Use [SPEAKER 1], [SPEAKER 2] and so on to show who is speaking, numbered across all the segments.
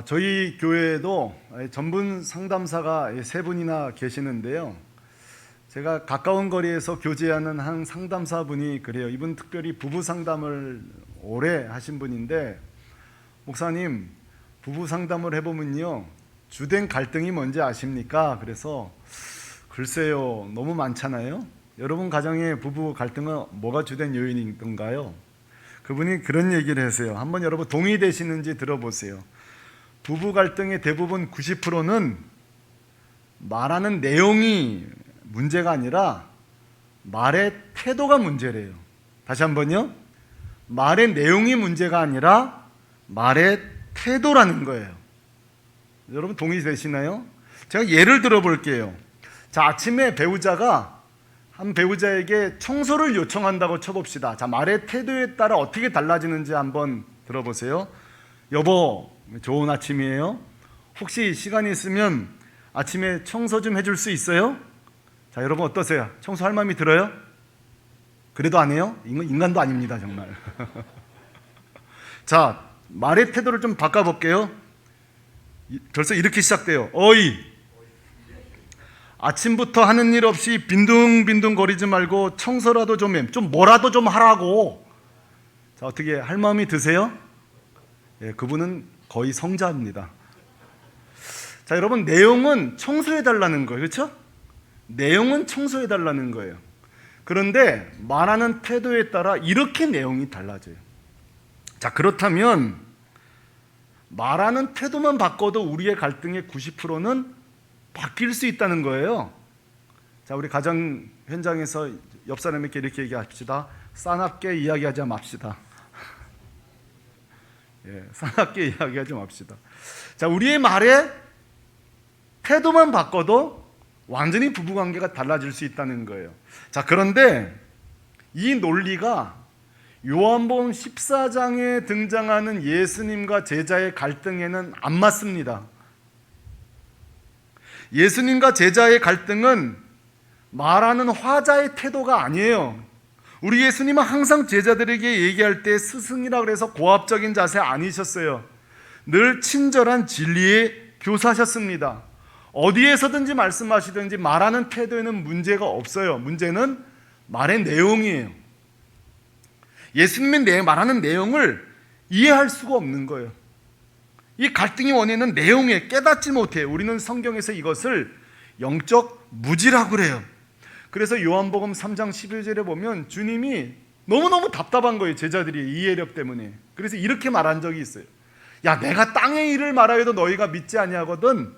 [SPEAKER 1] 저희 교회에도 전문 상담사가 세 분이나 계시는데요. 제가 가까운 거리에서 교제하는 한 상담사분이 그래요. 이분 특별히 부부 상담을 오래 하신 분인데, 목사님, 부부 상담을 해보면요, 주된 갈등이 뭔지 아십니까? 그래서 글쎄요, 너무 많잖아요. 여러분 가정의 부부 갈등은 뭐가 주된 요인인가요? 그분이 그런 얘기를 하세요. 한번 여러분 동의되시는지 들어보세요. 부부 갈등의 대부분 90%는 말하는 내용이 문제가 아니라 말의 태도가 문제래요. 다시 한번요. 말의 내용이 문제가 아니라 말의 태도라는 거예요. 여러분 동의되시나요? 제가 예를 들어 볼게요. 자, 아침에 한 배우자에게 청소를 요청한다고 쳐봅시다. 자, 말의 태도에 따라 어떻게 달라지는지 한번 들어보세요. 여보, 좋은 아침이에요. 혹시 시간이 있으면 아침에 청소 좀 해줄 수 있어요? 자, 여러분 어떠세요? 청소할 마음이 들어요? 그래도 안 해요? 인간도 아닙니다, 정말. 자, 말의 태도를 좀 바꿔볼게요. 벌써 이렇게 시작돼요. 어이, 아침부터 하는 일 없이 빈둥빈둥 거리지 말고 청소라도 좀 해. 좀 뭐라도 좀 하라고. 자, 어떻게 할 마음이 드세요? 예, 그분은 거의 성자입니다. 자, 여러분, 내용은 청소해달라는 거예요. 그렇죠? 내용은 청소해달라는 거예요. 그런데 말하는 태도에 따라 이렇게 내용이 달라져요. 자, 그렇다면 말하는 태도만 바꿔도 우리의 갈등의 90%는 바뀔 수 있다는 거예요. 자, 우리 가정 현장에서 옆 사람에게 이렇게 얘기합시다. 싸납게 이야기하지 맙시다. 예, 사납게 이야기하지 맙시다. 자, 우리의 말에 태도만 바꿔도 완전히 부부관계가 달라질 수 있다는 거예요. 자, 그런데 이 논리가 요한복음 14장에 등장하는 예수님과 제자의 갈등에는 안 맞습니다. 예수님과 제자의 갈등은 말하는 화자의 태도가 아니에요. 우리 예수님은 항상 제자들에게 얘기할 때 스승이라 그래서 고압적인 자세 아니셨어요. 늘 친절한 진리의 교사셨습니다. 어디에서든지 말씀하시든지 말하는 태도에는 문제가 없어요. 문제는 말의 내용이에요. 예수님의 말하는 내용을 이해할 수가 없는 거예요. 이 갈등의 원인은 내용에 깨닫지 못해요. 우리는 성경에서 이것을 영적 무지라고 그래요. 그래서 요한복음 3장 11절에 보면 주님이 너무너무 답답한 거예요. 제자들이 이해력 때문에. 그래서 이렇게 말한 적이 있어요. 야, 내가 땅의 일을 말하여도 너희가 믿지 아니하거든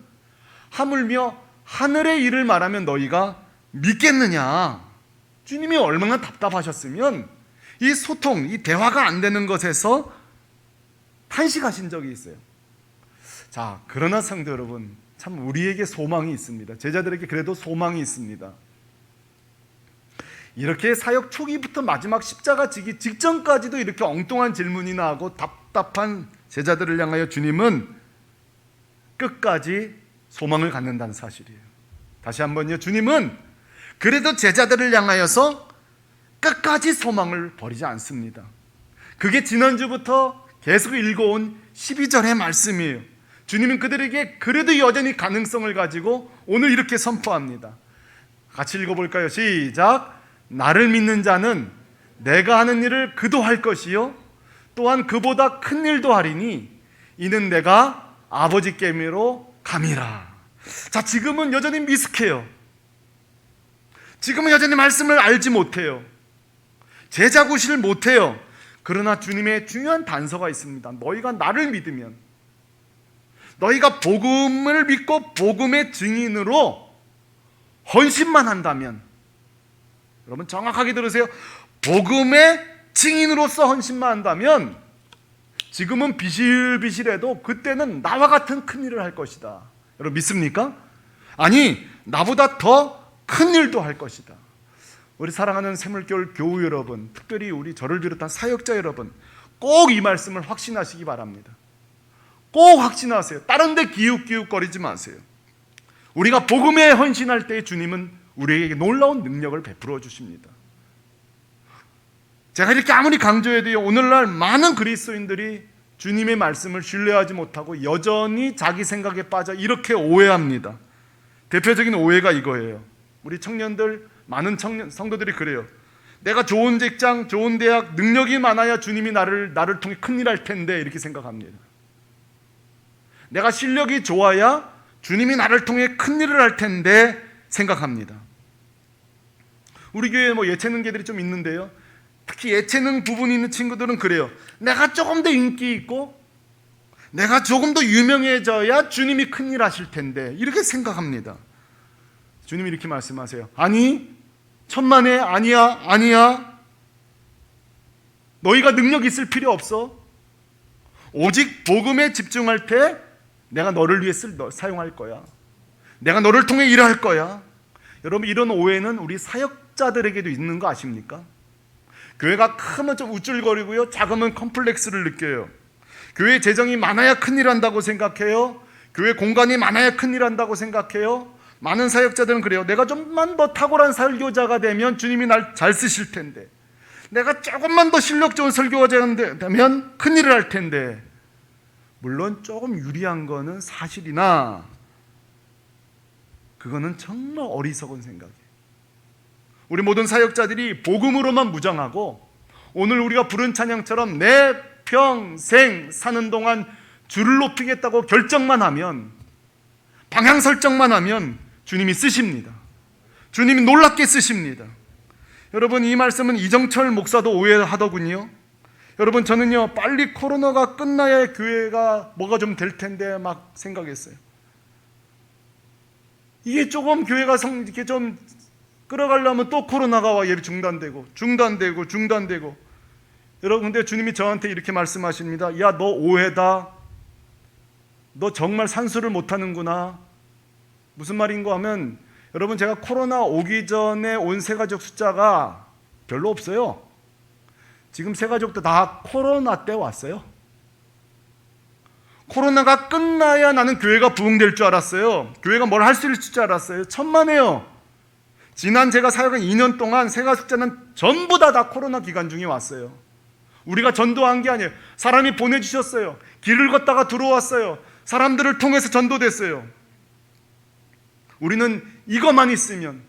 [SPEAKER 1] 하물며 하늘의 일을 말하면 너희가 믿겠느냐. 주님이 얼마나 답답하셨으면 이 소통, 이 대화가 안 되는 것에서 탄식하신 적이 있어요. 자, 그러나 성도 여러분, 참 우리에게 소망이 있습니다. 제자들에게 그래도 소망이 있습니다. 이렇게 사역 초기부터 마지막 십자가 지기 직전까지도 이렇게 엉뚱한 질문이나 하고 답답한 제자들을 향하여 주님은 끝까지 소망을 갖는다는 사실이에요. 다시 한번요. 주님은 그래도 제자들을 향하여서 끝까지 소망을 버리지 않습니다. 그게 지난주부터 계속 읽어온 12절의 말씀이에요. 주님은 그들에게 그래도 여전히 가능성을 가지고 오늘 이렇게 선포합니다. 같이 읽어볼까요? 시작. 나를 믿는 자는 내가 하는 일을 그도 할 것이요 또한 그보다 큰 일도 하리니 이는 내가 아버지께로 감이라. 자, 지금은 여전히 미숙해요. 지금은 여전히 말씀을 알지 못해요. 제자구실을 못해요. 그러나 주님의 중요한 단서가 있습니다. 너희가 나를 믿으면, 너희가 복음을 믿고 복음의 증인으로 헌신만 한다면, 여러분 정확하게 들으세요. 복음의 증인으로서 헌신만 한다면 지금은 비실비실해도 그때는 나와 같은 큰 일을 할 것이다. 여러분 믿습니까? 아니, 나보다 더 큰 일도 할 것이다. 우리 사랑하는 새물교회 교우 여러분, 특별히 우리 저를 비롯한 사역자 여러분, 꼭 이 말씀을 확신하시기 바랍니다. 꼭 확신하세요. 다른 데 기웃기웃거리지 마세요. 우리가 복음에 헌신할 때 주님은 우리에게 놀라운 능력을 베풀어 주십니다. 제가 이렇게 아무리 강조해도요, 오늘날 많은 그리스도인들이 주님의 말씀을 신뢰하지 못하고 여전히 자기 생각에 빠져 이렇게 오해합니다. 대표적인 오해가 이거예요. 우리 청년들, 많은 성도들이 그래요. 내가 좋은 직장, 좋은 대학, 능력이 많아야 주님이 나를 통해 큰일 할 텐데 이렇게 생각합니다. 내가 실력이 좋아야 주님이 나를 통해 큰일을 할 텐데 생각합니다. 우리 교회에 예체능계들이 좀 있는데요, 특히 예체능 부분이 있는 친구들은 그래요. 내가 조금 더 인기 있고 내가 조금 더 유명해져야 주님이 큰일 하실 텐데 이렇게 생각합니다. 주님이 이렇게 말씀하세요. 아니, 천만에 아니야. 너희가 능력 있을 필요 없어. 오직 복음에 집중할 때 내가 너를 위해 사용할 거야. 내가 너를 통해 일할 거야. 여러분, 이런 오해는 우리 사역자들에게도 있는 거 아십니까? 교회가 크면 좀 우쭐거리고요, 작으면 컴플렉스를 느껴요. 교회 재정이 많아야 큰일 한다고 생각해요. 교회 공간이 많아야 큰일 한다고 생각해요. 많은 사역자들은 그래요. 내가 좀만 더 탁월한 설교자가 되면 주님이 날 잘 쓰실 텐데, 내가 조금만 더 실력 좋은 설교자가 되면 큰일을 할 텐데. 물론 조금 유리한 거는 사실이나 그거는 정말 어리석은 생각이에요. 우리 모든 사역자들이 복음으로만 무장하고 오늘 우리가 부른 찬양처럼 내 평생 사는 동안 주를 높이겠다고 결정만 하면, 방향 설정만 하면 주님이 쓰십니다. 주님이 놀랍게 쓰십니다. 여러분, 이 말씀은 이정철 목사도 오해하더군요. 여러분, 저는요, 빨리 코로나가 끝나야 교회가 뭐가 좀 될 텐데 막 생각했어요. 이게 조금 교회가 이렇게 좀 끌어가려면 또 코로나가 와, 예비 중단되고. 여러분, 근데 주님이 저한테 이렇게 말씀하십니다. 야, 너 오해다. 너 정말 산수를 못하는구나. 무슨 말인가 하면, 여러분, 제가 코로나 오기 전에 온 새가족 숫자가 별로 없어요. 지금 새가족도 다 코로나 때 왔어요. 코로나가 끝나야 나는 교회가 부흥될 줄 알았어요. 교회가 뭘 할 수 있을 줄 알았어요. 천만에요. 지난 제가 사역한 2년 동안 새가족자는 전부 다 코로나 기간 중에 왔어요. 우리가 전도한 게 아니에요. 사람이 보내주셨어요. 길을 걷다가 들어왔어요. 사람들을 통해서 전도됐어요. 우리는 이것만 있으면,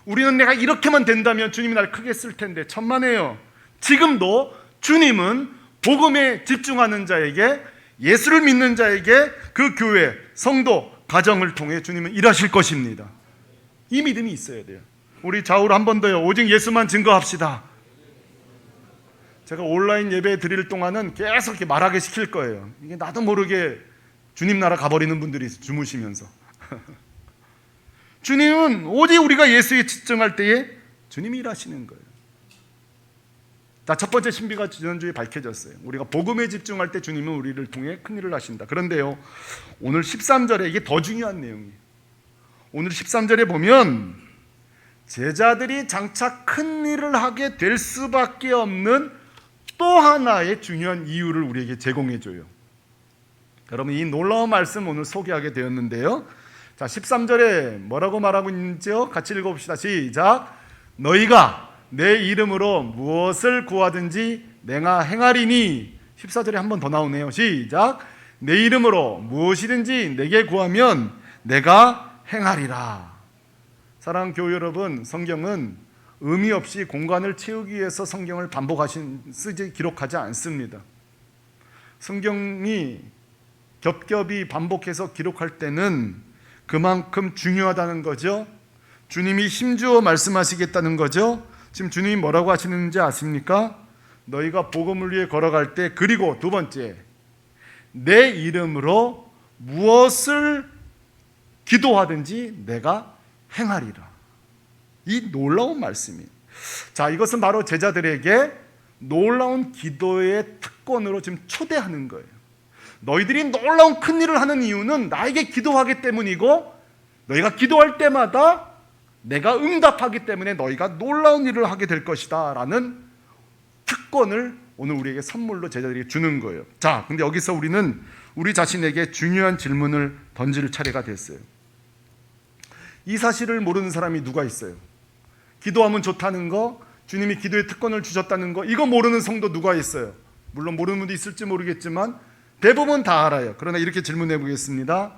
[SPEAKER 1] 우리는 내가 이렇게만 된다면 주님이 날 크게 쓸 텐데. 천만에요. 지금도 주님은 복음에 집중하는 자에게, 예수를 믿는 자에게 그 교회, 성도, 가정을 통해 주님은 일하실 것입니다. 이 믿음이 있어야 돼요. 우리 좌우로 한 번 더요. 오직 예수만 증거합시다. 제가 온라인 예배 드릴 동안은 계속 이렇게 말하게 시킬 거예요. 이게 나도 모르게 주님 나라 가버리는 분들이 주무시면서. 주님은 오직 우리가 예수에 집중할 때에 주님이 일하시는 거예요. 자, 첫 번째 신비가 지난주에 밝혀졌어요. 우리가 복음에 집중할 때 주님은 우리를 통해 큰일을 하신다. 그런데요, 오늘 13절에 이게 더 중요한 내용이에요. 오늘 13절에 보면 제자들이 장차 큰일을 하게 될 수밖에 없는 또 하나의 중요한 이유를 우리에게 제공해줘요. 여러분, 이 놀라운 말씀 오늘 소개하게 되었는데요, 자, 13절에 뭐라고 말하고 있는지요? 같이 읽어봅시다. 시작. 너희가 내 이름으로 무엇을 구하든지 내가 행하리니. 14절에 한 번 더 나오네요. 시작. 내 이름으로 무엇이든지 내게 구하면 내가 행하리라. 사랑하는 교회 여러분, 성경은 의미 없이 공간을 채우기 위해서 성경을 쓰지 기록하지 않습니다. 성경이 겹겹이 반복해서 기록할 때는 그만큼 중요하다는 거죠. 주님이 힘주어 말씀하시겠다는 거죠. 지금 주님이 뭐라고 하시는지 아십니까? 너희가 복음을 위해 걸어갈 때, 그리고 두 번째, 내 이름으로 무엇을 기도하든지 내가 행하리라. 이 놀라운 말씀이. 자, 이것은 바로 제자들에게 놀라운 기도의 특권으로 지금 초대하는 거예요. 너희들이 놀라운 큰 일을 하는 이유는 나에게 기도하기 때문이고, 너희가 기도할 때마다 내가 응답하기 때문에 너희가 놀라운 일을 하게 될 것이다 라는 특권을 오늘 우리에게 선물로 제자들이 주는 거예요. 자, 근데 여기서 우리는 우리 자신에게 중요한 질문을 던질 차례가 됐어요. 이 사실을 모르는 사람이 누가 있어요? 기도하면 좋다는 거, 주님이 기도의 특권을 주셨다는 거, 이거 모르는 성도 누가 있어요? 물론 모르는 분도 있을지 모르겠지만 대부분 다 알아요. 그러나 이렇게 질문해 보겠습니다.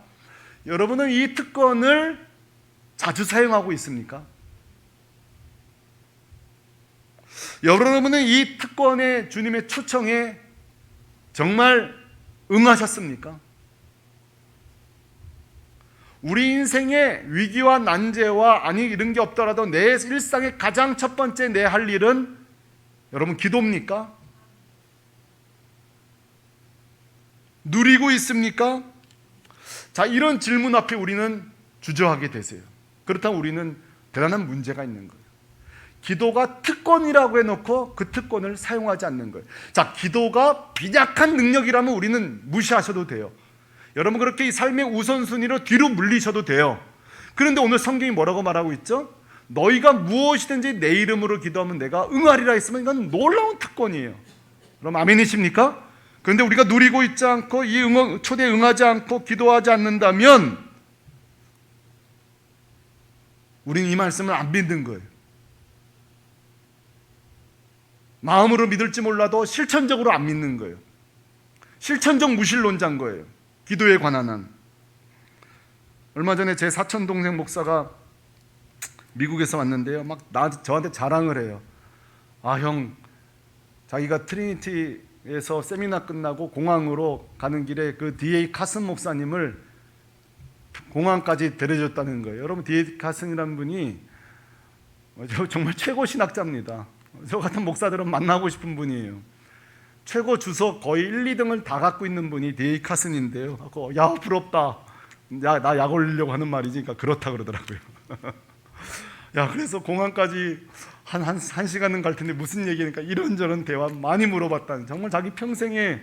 [SPEAKER 1] 여러분은 이 특권을 자주 사용하고 있습니까? 여러분은 이 특권에, 주님의 초청에 정말 응하셨습니까? 우리 인생의 위기와 난제와 아니 이런 게 없더라도 내 일상의 가장 첫 번째 내 할 일은 여러분 기도입니까? 누리고 있습니까? 자, 이런 질문 앞에 우리는 주저하게 되세요. 그렇다면 우리는 대단한 문제가 있는 거예요. 기도가 특권이라고 해놓고 그 특권을 사용하지 않는 거예요. 자, 기도가 빈약한 능력이라면 우리는 무시하셔도 돼요. 여러분 그렇게 이 삶의 우선순위로 뒤로 물리셔도 돼요. 그런데 오늘 성경이 뭐라고 말하고 있죠? 너희가 무엇이든지 내 이름으로 기도하면 내가 응하리라 했으면 이건 놀라운 특권이에요. 그럼 아멘이십니까? 그런데 우리가 누리고 있지 않고 이 초대에 응하지 않고 기도하지 않는다면 우리는 이 말씀을 안 믿는 거예요. 마음으로 믿을지 몰라도 실천적으로 안 믿는 거예요. 실천적 무신론자인 거예요. 기도에 관한 한. 얼마 전에 제 사촌 동생 목사가 미국에서 왔는데요. 막 저한테 자랑을 해요. 아, 형, 자기가 트리니티에서 세미나 끝나고 공항으로 가는 길에 그 D.A. 카슨 목사님을 공항까지 데려줬다는 거예요. 여러분, D.A. 카슨이라는 분이 정말 최고 신학자입니다. 저 같은 목사들은 만나고 싶은 분이에요. 최고 주석 거의 1, 2등을 다 갖고 있는 분이 D.A. 카슨인데요. 야, 부럽다. 야, 나 약 올리려고 하는 말이지. 그러니까 그렇다 그러더라고요. 야, 그래서 공항까지 한 시간은 갈 텐데 무슨 얘기니까 이런저런 대화 많이 물어봤다는, 정말 자기 평생에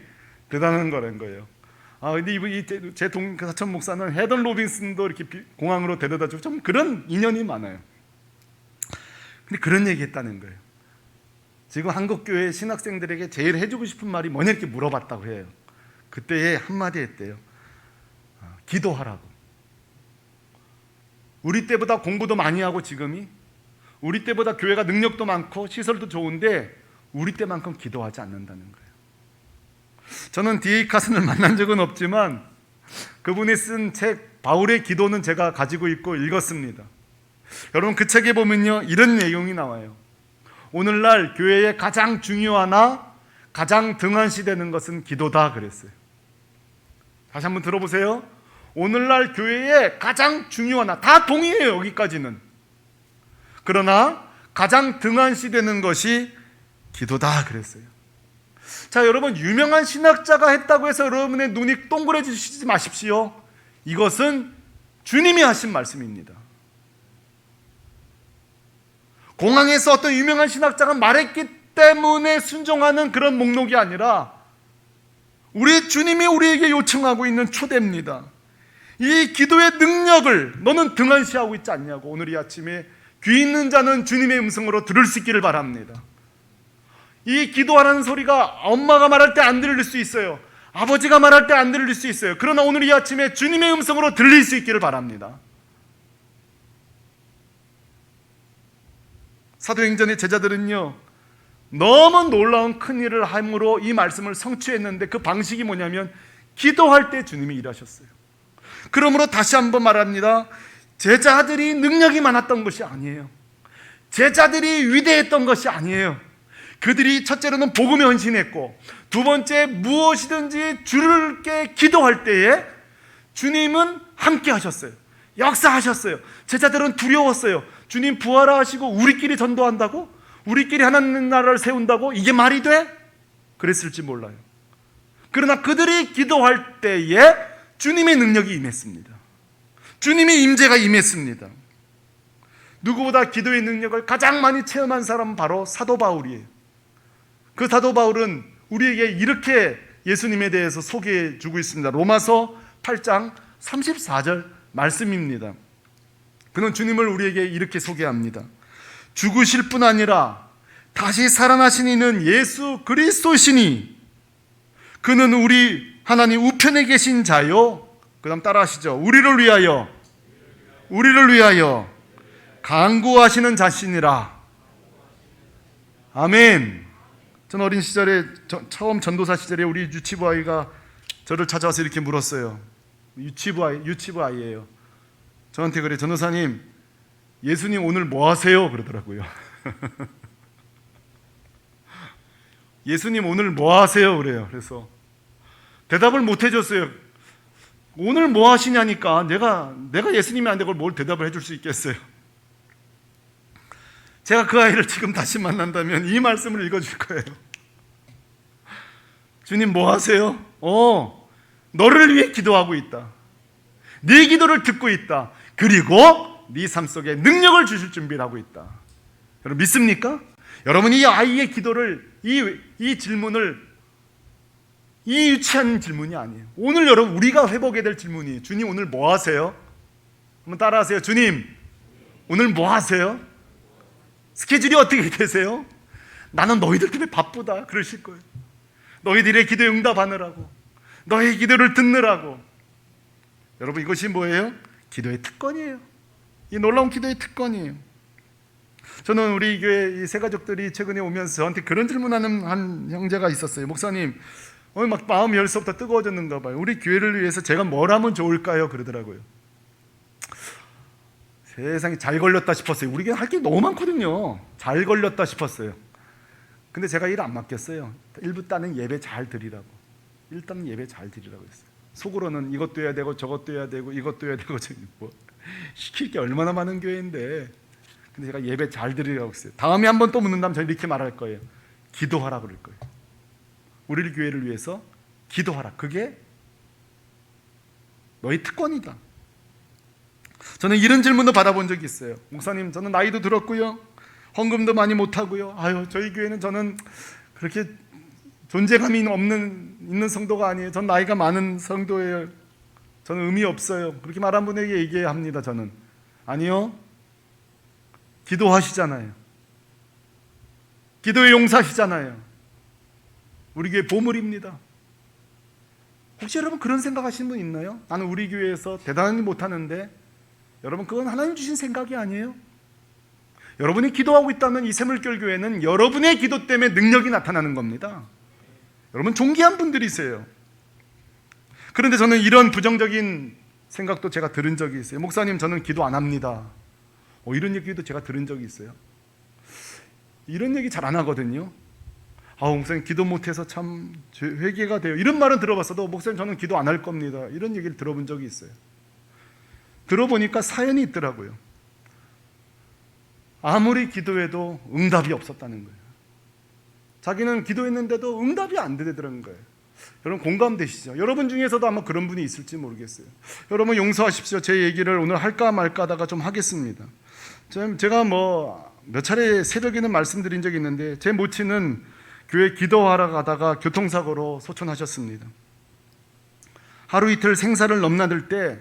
[SPEAKER 1] 대단한 거라는 거예요. 아, 근데 제 사촌 목사는 헤던 로빈슨도 이렇게 공항으로 데려다 주고 좀 그런 인연이 많아요. 근데 그런 얘기 했다는 거예요. 지금 한국교회 신학생들에게 제일 해주고 싶은 말이 뭐냐 이렇게 물어봤다고 해요. 그때에 한마디 했대요. 기도하라고. 우리 때보다 공부도 많이 하고 지금이 우리 때보다 교회가 능력도 많고 시설도 좋은데 우리 때만큼 기도하지 않는다는 거예요. 저는 D.A. 카슨을 만난 적은 없지만 그분이 쓴 책 바울의 기도는 제가 가지고 있고 읽었습니다. 여러분 그 책에 보면요 이런 내용이 나와요. 오늘날 교회에 가장 중요하나 가장 등한시되는 것은 기도다 그랬어요. 다시 한번 들어보세요. 오늘날 교회에 가장 중요하나, 다 동의해요 여기까지는. 그러나 가장 등한시되는 것이 기도다 그랬어요. 자, 여러분 유명한 신학자가 했다고 해서 여러분의 눈이 동그래지지 마십시오. 이것은 주님이 하신 말씀입니다. 공항에서 어떤 유명한 신학자가 말했기 때문에 순종하는 그런 목록이 아니라 우리 주님이 우리에게 요청하고 있는 초대입니다. 이 기도의 능력을 너는 등한시하고 있지 않냐고. 오늘 이 아침에 귀 있는 자는 주님의 음성으로 들을 수 있기를 바랍니다. 이 기도하라는 소리가 엄마가 말할 때 안 들릴 수 있어요. 아버지가 말할 때 안 들릴 수 있어요. 그러나 오늘 이 아침에 주님의 음성으로 들릴 수 있기를 바랍니다. 사도행전의 제자들은요 너무 놀라운 큰 일을 함으로 이 말씀을 성취했는데 그 방식이 뭐냐면 기도할 때 주님이 일하셨어요. 그러므로 다시 한번 말합니다. 제자들이 능력이 많았던 것이 아니에요. 제자들이 위대했던 것이 아니에요. 그들이 첫째로는 복음에 헌신했고 두 번째 무엇이든지 주께 기도할 때에 주님은 함께 하셨어요. 역사하셨어요. 제자들은 두려웠어요. 주님 부활하시고 우리끼리 전도한다고? 우리끼리 하나님 나라를 세운다고? 이게 말이 돼? 그랬을지 몰라요. 그러나 그들이 기도할 때에 주님의 능력이 임했습니다. 주님의 임재가 임했습니다. 누구보다 기도의 능력을 가장 많이 체험한 사람은 바로 사도 바울이에요. 그 사도 바울은 우리에게 이렇게 예수님에 대해서 소개해 주고 있습니다. 로마서 8장 34절 말씀입니다. 그는 주님을 우리에게 이렇게 소개합니다. 죽으실 뿐 아니라 다시 살아나신 이는 예수 그리스도시니 그는 우리 하나님 우편에 계신 자요. 그 다음 따라하시죠. 우리를 위하여 간구하시는 자신이라. 아멘. 전 어린 시절에 처음 전도사 시절에 우리 유치부 아이가 저를 찾아와서 이렇게 물었어요. 유치부 아이예요. 저한테 그래, 전도사님, 예수님 오늘 뭐 하세요? 그러더라고요. 예수님 오늘 뭐 하세요? 그래요. 그래서 대답을 못 해줬어요. 오늘 뭐 하시냐니까 내가 예수님이 안 되고 뭘 대답을 해줄 수 있겠어요. 제가 그 아이를 지금 다시 만난다면 이 말씀을 읽어줄 거예요. 주님 뭐 하세요? 너를 위해 기도하고 있다. 네 기도를 듣고 있다. 그리고 네 삶 속에 능력을 주실 준비를 하고 있다. 여러분 믿습니까? 여러분이 이 아이의 기도를, 이 질문을, 이 유치한 질문이 아니에요. 오늘 여러분 우리가 회복해야 될 질문이, 주님 오늘 뭐 하세요? 한번 따라하세요. 주님 오늘 뭐 하세요? 스케줄이 어떻게 되세요? 나는 너희들 때문에 바쁘다 그러실 거예요. 너희들의 기도에 응답하느라고, 너의 기도를 듣느라고. 여러분 이것이 뭐예요? 기도의 특권이에요. 이 놀라운 기도의 특권이에요. 저는 우리 교회 이 세 가족들이 최근에 오면서 저한테 그런 질문하는 한 형제가 있었어요. 목사님, 막 마음이 열서부터 뜨거워졌는가 봐요. 우리 교회를 위해서 제가 뭘 하면 좋을까요? 그러더라고요. 세상에 잘 걸렸다 싶었어요. 우리 교회 할 게 너무 많거든요. 잘 걸렸다 싶었어요. 근데 제가 일 안 맡겼어요. 일단 예배 잘 드리라고. 일단 예배 잘 드리라고 했어요. 속으로는 이것도 해야 되고 저것도 해야 되고 이것도 해야 되고 뭐 시킬 게 얼마나 많은 교회인데. 근데 제가 예배 잘 드리라고 했어요. 다음에 한번 또 묻는다면 저는 이렇게 말할 거예요. 기도하라 그럴 거예요. 우리 교회를 위해서 기도하라. 그게 너의 특권이다. 저는 이런 질문도 받아본 적이 있어요. 목사님, 저는 나이도 들었고요, 헌금도 많이 못하고요, 저희 교회는 저는 그렇게 존재감이 있는 성도가 아니에요. 전 나이가 많은 성도예요. 저는 의미 없어요. 그렇게 말한 분에게 얘기합니다. 저는 아니요, 기도하시잖아요. 기도의 용사시잖아요. 우리 교회 보물입니다. 혹시 여러분 그런 생각하시는 분 있나요? 나는 우리 교회에서 대단히 못하는데. 여러분 그건 하나님 주신 생각이 아니에요. 여러분이 기도하고 있다면 이 샘물교회 교회는 여러분의 기도 때문에 능력이 나타나는 겁니다. 여러분 존귀한 분들이세요. 그런데 저는 이런 부정적인 생각도 제가 들은 적이 있어요. 목사님, 저는 기도 안 합니다. 이런 얘기도 제가 들은 적이 있어요. 이런 얘기 잘 안 하거든요. 목사님 기도 못해서 참 회개가 돼요. 이런 말은 들어봤어도 목사님 저는 기도 안 할 겁니다. 이런 얘기를 들어본 적이 있어요. 들어보니까 사연이 있더라고요. 아무리 기도해도 응답이 없었다는 거예요. 자기는 기도했는데도 응답이 안 되더라는 거예요. 여러분 공감되시죠? 여러분 중에서도 아마 그런 분이 있을지 모르겠어요. 여러분 용서하십시오. 제 얘기를 오늘 할까 말까 하다가 좀 하겠습니다. 제가 몇 차례 새벽에는 말씀드린 적이 있는데, 제 모친은 교회 기도하러 가다가 교통사고로 소천하셨습니다. 하루 이틀 생사를 넘나들 때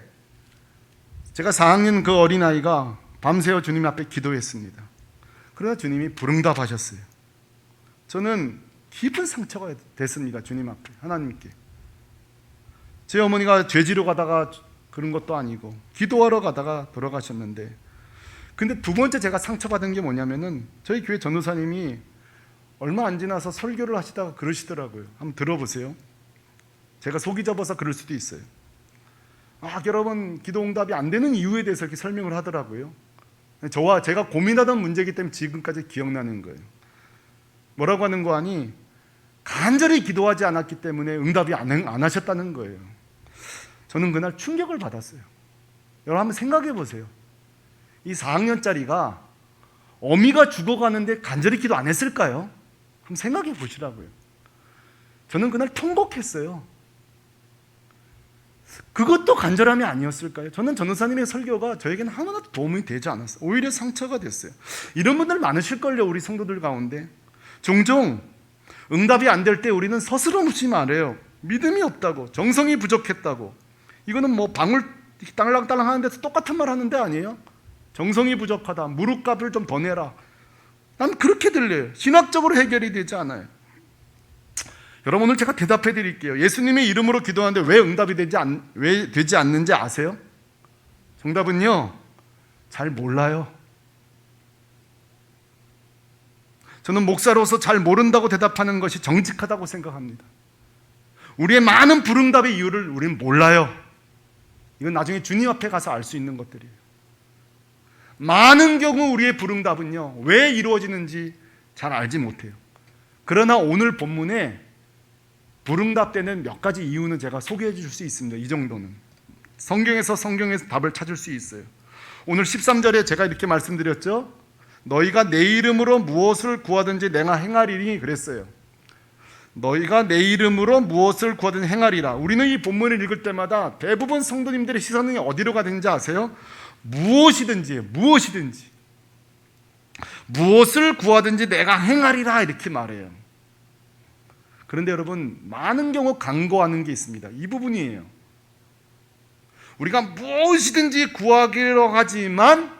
[SPEAKER 1] 제가 4학년 그 어린아이가 밤새워 주님 앞에 기도했습니다. 그러나 주님이 불응답하셨어요. 저는 깊은 상처가 됐습니다. 주님 앞에, 하나님께. 제 어머니가 죄지러 가다가 그런 것도 아니고 기도하러 가다가 돌아가셨는데, 근데 두 번째 제가 상처받은 게 뭐냐면은 저희 교회 전도사님이 얼마 안 지나서 설교를 하시다가 그러시더라고요. 한번 들어보세요. 제가 속이 좁아서 그럴 수도 있어요. 여러분 기도 응답이 안 되는 이유에 대해서 이렇게 설명을 하더라고요. 제가 고민하던 문제이기 때문에 지금까지 기억나는 거예요. 뭐라고 하는 거 아니? 간절히 기도하지 않았기 때문에 응답이 안 하셨다는 거예요. 저는 그날 충격을 받았어요. 여러분 한번 생각해 보세요. 이 4학년짜리가 어미가 죽어가는데 간절히 기도 안 했을까요? 한번 생각해 보시라고요. 저는 그날 통곡했어요. 그것도 간절함이 아니었을까요? 저는 전도사님의 설교가 저에게는 하나도 도움이 되지 않았어요. 오히려 상처가 됐어요. 이런 분들 많으실걸요, 우리 성도들 가운데. 종종 응답이 안 될 때 우리는 서스럼없이 말해요. 믿음이 없다고, 정성이 부족했다고. 이거는 방울 딸랑딸랑 하는 데서 똑같은 말 하는데 아니에요? 정성이 부족하다, 무릎값을 좀 더 내라. 난 그렇게 들려요. 신학적으로 해결이 되지 않아요. 여러분 오늘 제가 대답해 드릴게요. 예수님의 이름으로 기도하는데 왜 응답이 왜 되지 않는지 아세요? 정답은요, 잘 몰라요. 저는 목사로서 잘 모른다고 대답하는 것이 정직하다고 생각합니다. 우리의 많은 불응답의 이유를 우리는 몰라요. 이건 나중에 주님 앞에 가서 알 수 있는 것들이에요. 많은 경우 우리의 불응답은요, 왜 이루어지는지 잘 알지 못해요. 그러나 오늘 본문에 불응답되는 몇 가지 이유는 제가 소개해 줄 수 있습니다. 이 정도는 성경에서 답을 찾을 수 있어요. 오늘 13절에 제가 이렇게 말씀드렸죠. 너희가 내 이름으로 무엇을 구하든지 내가 행하리니 그랬어요. 너희가 내 이름으로 무엇을 구하든지 행하리라. 우리는 이 본문을 읽을 때마다 대부분 성도님들의 시선이 어디로 가는지 아세요? 무엇이든지 무엇을 구하든지 내가 행하리라 이렇게 말해요. 그런데 여러분, 많은 경우 간과하는 게 있습니다. 이 부분이에요. 우리가 무엇이든지 구하기로 하지만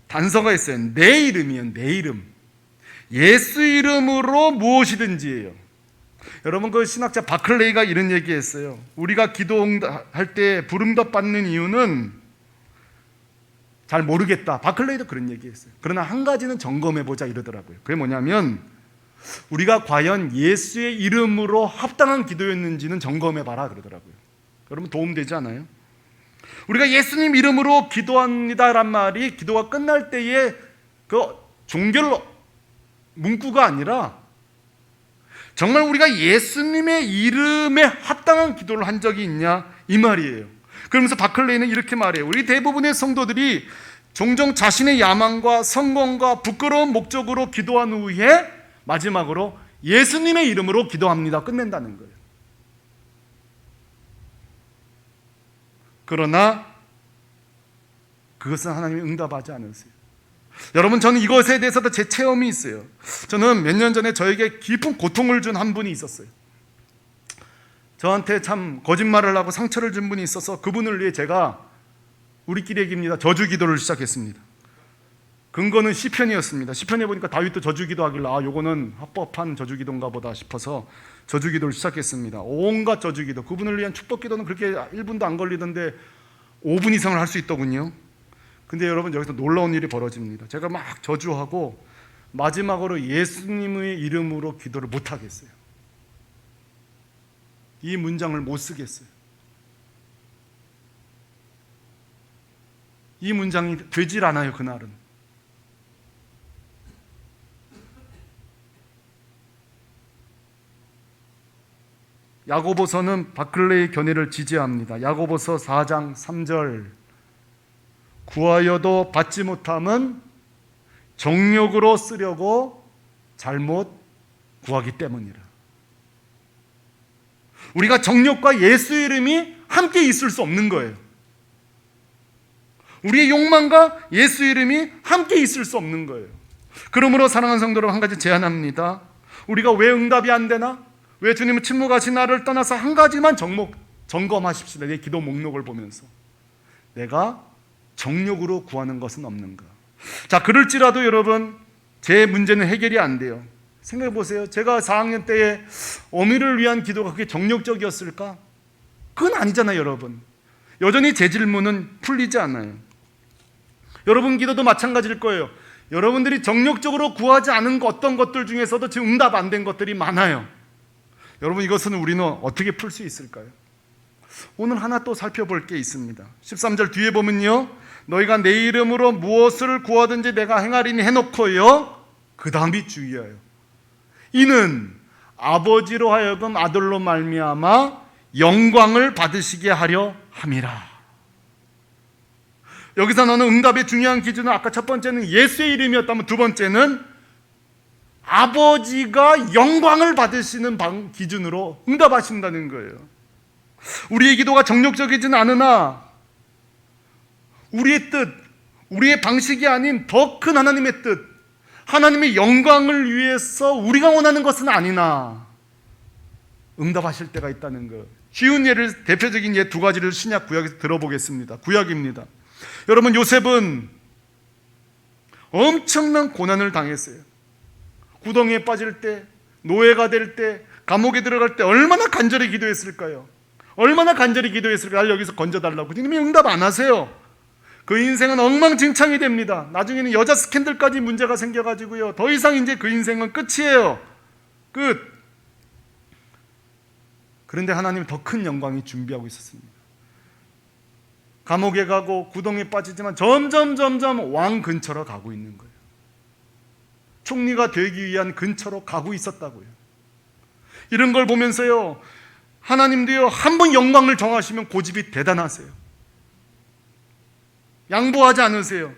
[SPEAKER 1] 단서가 있어요. 내 이름이에요. 내 이름. 예수 이름으로 무엇이든지예요. 여러분, 그 신학자 바클레이가 이런 얘기했어요. 우리가 기도할 때 불응답 받는 이유는 잘 모르겠다. 바클레이도 그런 얘기했어요. 그러나 한 가지는 점검해보자 이러더라고요. 그게 뭐냐면 우리가 과연 예수의 이름으로 합당한 기도였는지는 점검해봐라 그러더라고요. 여러분, 도움되지 않아요? 우리가 예수님 이름으로 기도합니다란 말이 기도가 끝날 때의 그 종결 문구가 아니라 정말 우리가 예수님의 이름에 합당한 기도를 한 적이 있냐 이 말이에요. 그러면서 바클레이는 이렇게 말해요. 우리 대부분의 성도들이 종종 자신의 야망과 성공과 부끄러운 목적으로 기도한 후에 마지막으로 예수님의 이름으로 기도합니다. 끝낸다는 거예요. 그러나 그것은 하나님이 응답하지 않으세요. 여러분, 저는 이것에 대해서도 제 체험이 있어요. 저는 몇 년 전에 저에게 깊은 고통을 준 한 분이 있었어요. 저한테 참 거짓말을 하고 상처를 준 분이 있어서 그분을 위해 제가 우리끼리 얘기입니다. 저주 기도를 시작했습니다. 근거는 시편이었습니다. 시편에 보니까 다윗도 저주 기도하길래 요거는 합법한 저주 기도인가 보다 싶어서 저주 기도를 시작했습니다. 온갖 저주 기도, 그분을 위한 축복 기도는 그렇게 1분도 안 걸리던데 5분 이상을 할 수 있더군요. 근데 여러분, 여기서 놀라운 일이 벌어집니다. 제가 막 저주하고 마지막으로 예수님의 이름으로 기도를 못 하겠어요. 이 문장을 못 쓰겠어요. 이 문장이 되질 않아요. 그날은. 야고보서는 바클레의 견해를 지지합니다. 야고보서 4장 3절, 구하여도 받지 못함은 정욕으로 쓰려고 잘못 구하기 때문이라. 우리가 정욕과 예수 이름이 함께 있을 수 없는 거예요. 우리의 욕망과 예수 이름이 함께 있을 수 없는 거예요. 그러므로 사랑하는 성도 여러분, 한 가지 제안합니다. 우리가 왜 응답이 안 되나? 왜 주님은 침묵하신 나를 떠나서 한 가지만 점검하십시다. 내 기도 목록을 보면서 내가 정욕으로 구하는 것은 없는가? 자, 그럴지라도 여러분, 제 문제는 해결이 안 돼요. 생각해 보세요. 제가 4학년 때에 어미를 위한 기도가 그게 정욕적이었을까? 그건 아니잖아요, 여러분. 여전히 제 질문은 풀리지 않아요. 여러분 기도도 마찬가지일 거예요. 여러분들이 정욕적으로 구하지 않은 어떤 것들 중에서도 지금 응답 안 된 것들이 많아요. 여러분, 이것은 우리는 어떻게 풀 수 있을까요? 오늘 하나 또 살펴볼 게 있습니다. 13절 뒤에 보면요, 너희가 내 이름으로 무엇을 구하든지 내가 행하리니 해놓고요, 그 다음이 주의해요. 이는 아버지로 하여금 아들로 말미암아 영광을 받으시게 하려 함이라. 여기서 너는 응답의 중요한 기준은 아까 첫 번째는 예수의 이름이었다면 두 번째는 아버지가 영광을 받으시는 기준으로 응답하신다는 거예요. 우리의 기도가 정욕적이진 않으나 우리의 뜻, 우리의 방식이 아닌 더 큰 하나님의 뜻, 하나님의 영광을 위해서 우리가 원하는 것은 아니나 응답하실 때가 있다는 것. 쉬운 예를, 대표적인 예 두 가지를 신약 구약에서 들어보겠습니다. 구약입니다. 여러분, 요셉은 엄청난 고난을 당했어요. 구덩이에 빠질 때, 노예가 될 때, 감옥에 들어갈 때 얼마나 간절히 기도했을까요? 얼마나 간절히 기도했을까요? 여기서 건져달라고. 주님이 응답 안 하세요. 그 인생은 엉망진창이 됩니다. 나중에는 여자 스캔들까지 문제가 생겨가지고요, 더 이상 이제 그 인생은 끝이에요. 끝. 그런데 하나님은 더 큰 영광이 준비하고 있었습니다. 감옥에 가고 구덩이에 빠지지만 점점 왕 근처로 가고 있는 거예요. 총리가 되기 위한 근처로 가고 있었다고요. 이런 걸 보면서요, 하나님도요, 한 번 영광을 정하시면 고집이 대단하세요. 양보하지 않으세요.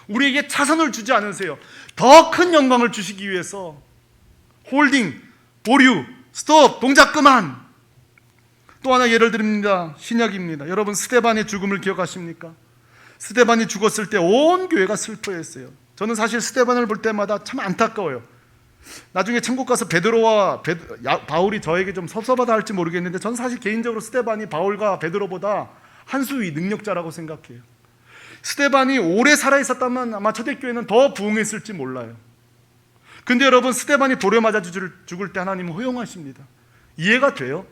[SPEAKER 1] 우리에게 차선을 주지 않으세요. 더 큰 영광을 주시기 위해서 홀딩, 보류, 스톱, 동작 그만. 또 하나 예를 드립니다. 신약입니다. 여러분, 스데반의 죽음을 기억하십니까? 스데반이 죽었을 때 온 교회가 슬퍼했어요. 저는 사실 스데반을 볼 때마다 참 안타까워요. 나중에 천국 가서 베드로와 바울이 저에게 좀 섭섭하다 할지 모르겠는데, 저는 사실 개인적으로 스데반이 바울과 베드로보다 한 수 위 능력자라고 생각해요. 스데반이 오래 살아있었다면 아마 초대교회는 더 부흥했을지 몰라요. 근데 여러분, 스데반이 돌에 맞아 죽을 때 하나님은 허용하십니다. 이해가 돼요?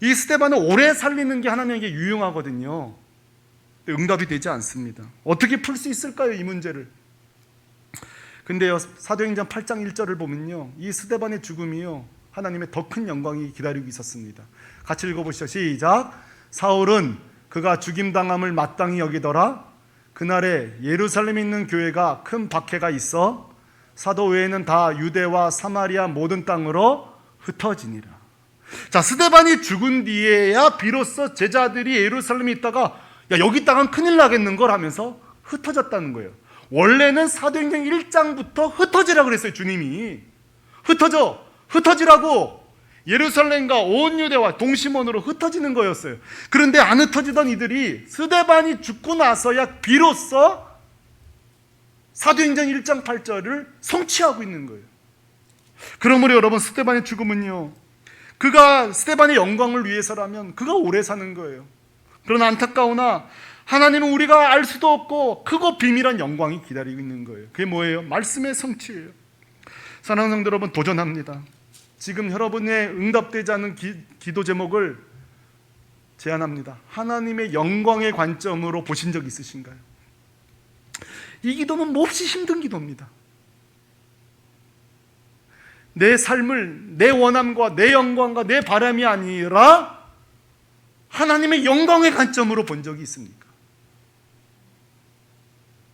[SPEAKER 1] 이 스데반을 오래 살리는 게 하나님에게 유용하거든요. 응답이 되지 않습니다. 어떻게 풀 수 있을까요, 이 문제를? 근데요, 사도행전 8장 1절을 보면요, 이 스데반의 죽음이요, 하나님의 더 큰 영광이 기다리고 있었습니다. 같이 읽어보시죠. 시작. 사울은 그가 죽임당함을 마땅히 여기더라. 그날에 예루살렘에 있는 교회가 큰 박해가 있어 사도 외에는 다 유대와 사마리아 모든 땅으로 흩어지니라. 자, 스데반이 죽은 뒤에야 비로소 제자들이 예루살렘에 있다가 야, 여기 있다간 큰일 나겠는걸 하면서 흩어졌다는 거예요. 원래는 사도행전 1장부터 흩어지라고 그랬어요. 주님이 흩어지라고 예루살렘과 온 유대와 동심원으로 흩어지는 거였어요. 그런데 안 흩어지던 이들이 스데반이 죽고 나서야 비로소 사도행전 1장 8절을 성취하고 있는 거예요. 그러므로 여러분, 스데반의 죽음은요, 그가 스데반의 영광을 위해서라면 그가 오래 사는 거예요. 그러나 안타까우나 하나님은 우리가 알 수도 없고 크고 비밀한 영광이 기다리고 있는 거예요. 그게 뭐예요? 말씀의 성취예요. 사랑하는 성도 여러분, 도전합니다. 지금 여러분의 응답되지 않은 기도 제목을 제안합니다. 하나님의 영광의 관점으로 보신 적 있으신가요? 이 기도는 몹시 힘든 기도입니다. 내 삶을 내 원함과 내 영광과 내 바람이 아니라 하나님의 영광의 관점으로 본 적이 있습니까?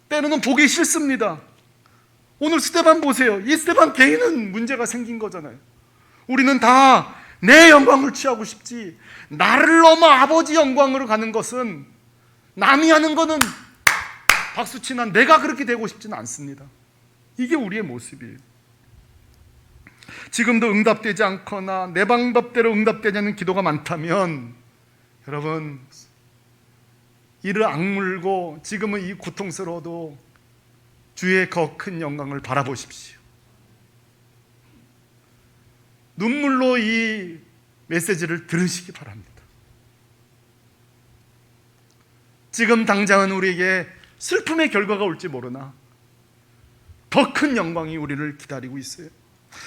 [SPEAKER 1] 때로는 보기 싫습니다. 오늘 스데반 보세요. 이 스데반 개인은 문제가 생긴 거잖아요. 우리는 다 내 영광을 취하고 싶지, 나를 넘어 아버지 영광으로 가는 것은, 남이 하는 거는 박수치나 내가 그렇게 되고 싶지는 않습니다. 이게 우리의 모습이에요. 지금도 응답되지 않거나 내 방법대로 응답되지 않는 기도가 많다면 여러분, 이를 악물고 지금은 이 고통스러워도 주의 더 큰 영광을 바라보십시오. 눈물로 이 메시지를 들으시기 바랍니다. 지금 당장은 우리에게 슬픔의 결과가 올지 모르나 더 큰 영광이 우리를 기다리고 있어요.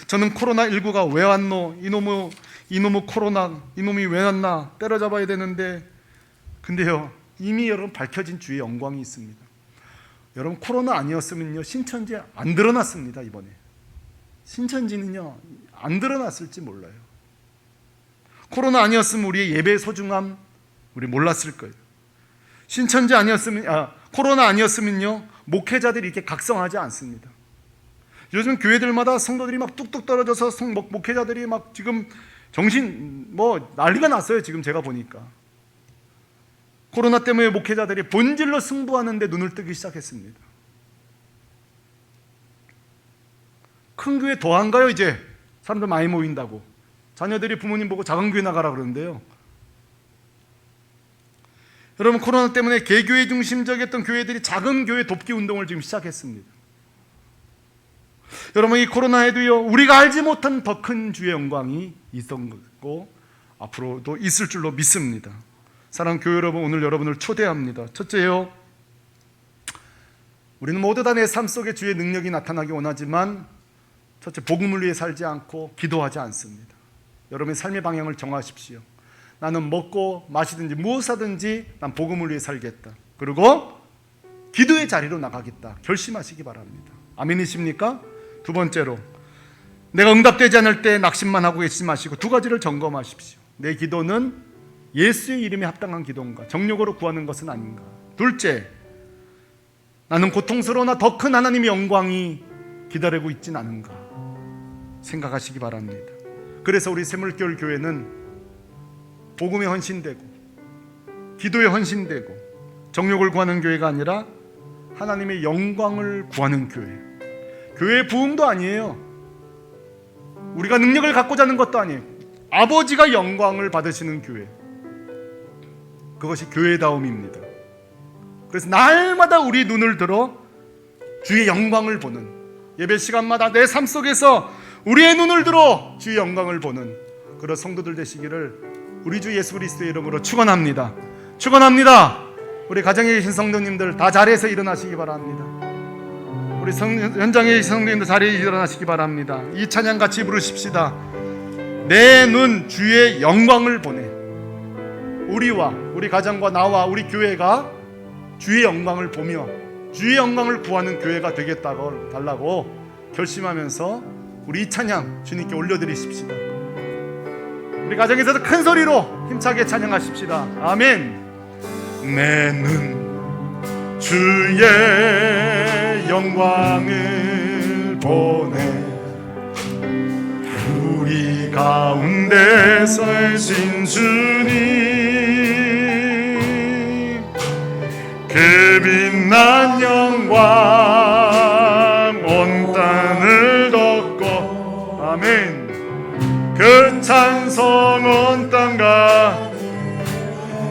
[SPEAKER 1] 저는 코로나19가 왜 왔노? 이놈의 코로나, 이놈이 왜 왔나? 때려잡아야 되는데, 근데요, 이미 여러분 밝혀진 주의 영광이 있습니다. 여러분, 코로나 아니었으면요, 신천지 안 드러났습니다. 이번에 신천지는요, 안 드러났을지 몰라요. 코로나 아니었으면 우리의 예배의 소중함 우리 몰랐을 거예요. 신천지 아니었으면, 코로나 아니었으면요, 목회자들이 이렇게 각성하지 않습니다. 요즘 교회들마다 성도들이 막 뚝뚝 떨어져서 목회자들이 막 지금 정신 난리가 났어요. 지금 제가 보니까 코로나 때문에 목회자들이 본질로 승부하는데 눈을 뜨기 시작했습니다. 큰 교회 더 안 가요. 이제 사람들 많이 모인다고 자녀들이 부모님 보고 작은 교회 나가라 그러는데요. 여러분, 코로나 때문에 개교회 중심적이었던 교회들이 작은 교회 돕기 운동을 지금 시작했습니다. 여러분, 이 코로나에도요, 우리가 알지 못한 더 큰 주의 영광이 있었고 앞으로도 있을 줄로 믿습니다. 사랑하는 교회 여러분, 오늘 여러분을 초대합니다. 첫째요, 우리는 모두 다 내 삶 속에 주의 능력이 나타나기 원하지만 첫째, 복음을 위해 살지 않고 기도하지 않습니다. 여러분의 삶의 방향을 정하십시오. 나는 먹고 마시든지 무엇하든지 난 복음을 위해 살겠다. 그리고 기도의 자리로 나가겠다. 결심하시기 바랍니다. 아멘이십니까? 두 번째로, 내가 응답되지 않을 때 낙심만 하고 계시지 마시고 두 가지를 점검하십시오. 내 기도는 예수의 이름에 합당한 기도인가? 정욕으로 구하는 것은 아닌가? 둘째, 나는 고통스러우나 더 큰 하나님의 영광이 기다리고 있진 않은가? 생각하시기 바랍니다. 그래서 우리 샘물교회 교회는 복음에 헌신되고 기도에 헌신되고 정욕을 구하는 교회가 아니라 하나님의 영광을 구하는 교회. 교회의 부흥도 아니에요. 우리가 능력을 갖고자 하는 것도 아니에요. 아버지가 영광을 받으시는 교회. 그것이 교회다움입니다. 그래서 날마다 우리 눈을 들어 주의 영광을 보는, 예배 시간마다 내 삶 속에서 우리의 눈을 들어 주의 영광을 보는 그런 성도들 되시기를 우리 주 예수 그리스도의 이름으로 축원합니다. 축원합니다. 우리 가정에 계신 성도님들 다 자리에서 일어나시기 바랍니다. 우리 현장에 계신 성도님들 자리에 일어나시기 바랍니다. 이 찬양 같이 부르십시다. 내 눈 주의 영광을 보내. 우리와 우리 가정과 나와 우리 교회가 주의 영광을 보며 주의 영광을 구하는 교회가 되겠다고 달라고 결심하면서 우리 이 찬양 주님께 올려드리십시다. 우리 가정에서도 큰 소리로 힘차게 찬양하십시다. 아멘. 내 눈 주의 영광을 보내. 우리 가운데 서신 주님, 그 빛난 영광 온 땅을 덮고. 아멘. 그 찬송 온 땅과.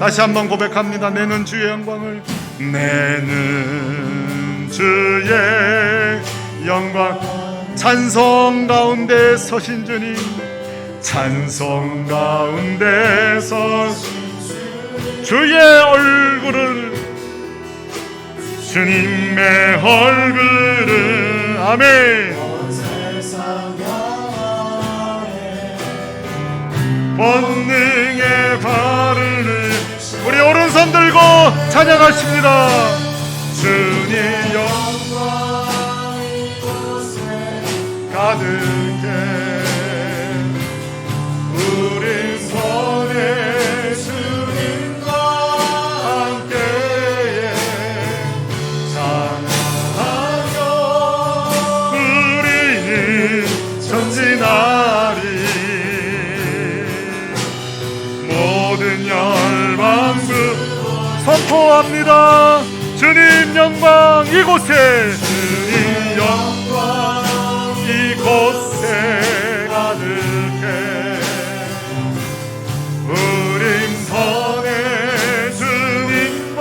[SPEAKER 1] 다시 한번 고백합니다. 내 눈 주의 영광을. 내 눈 주의 영광. 찬송 가운데 서신 주님, 찬송 가운데 서신 주의 얼굴을, 주님의 얼굴을. 아멘. 본능의 발을 우리 오른손 들고 찬양하십니다. 주님 영광 이곳에 가득해. 우리 손에 주님과 함께해 찬양하며 우리는 전진하리. 모든 열방부 선포합니다. 주님 영광 이곳에, 주님 영광 이곳에 가득해. 우린 선에 주님과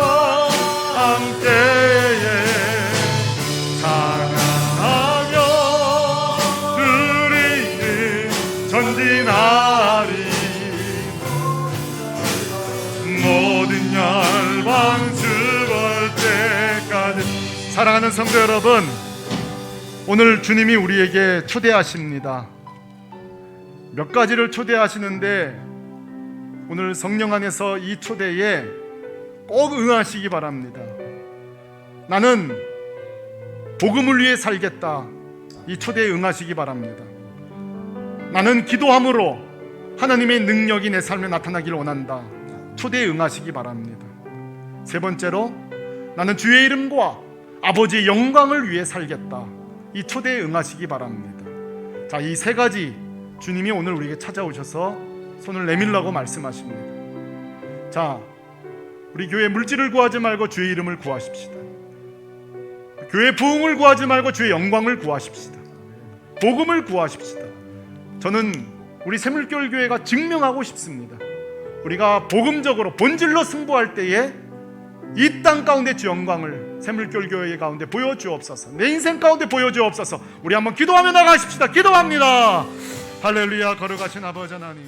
[SPEAKER 1] 함께해 찬양하며 우리는 전진하리. 모든 열방 죽을 때까지. 사랑하는 성도 여러분, 오늘 주님이 우리에게 초대하십니다. 몇 가지를 초대하시는데 오늘 성령 안에서 이 초대에 꼭 응하시기 바랍니다. 나는 복음을 위해 살겠다. 이 초대에 응하시기 바랍니다. 나는 기도함으로 하나님의 능력이 내 삶에 나타나길 원한다. 초대에 응하시기 바랍니다. 세 번째로, 나는 주의 이름과 아버지의 영광을 위해 살겠다. 이 초대에 응하시기 바랍니다. 자, 이 세 가지 주님이 오늘 우리에게 찾아오셔서 손을 내밀라고 말씀하십니다. 자, 우리 교회 물질을 구하지 말고 주의 이름을 구하십시다. 교회 부흥을 구하지 말고 주의 영광을 구하십시다. 복음을 구하십시다. 저는 우리 샘물교회 교회가 증명하고 싶습니다. 우리가 복음적으로 본질로 승부할 때에 이 땅 가운데 주 영광을 샘물교회 교회 가운데 보여주옵소서. 내 인생 가운데 보여주옵소서. 우리 한번 기도하며 나가십시다. 기도합니다. 할렐루야. 거룩하신 아버지 하나님,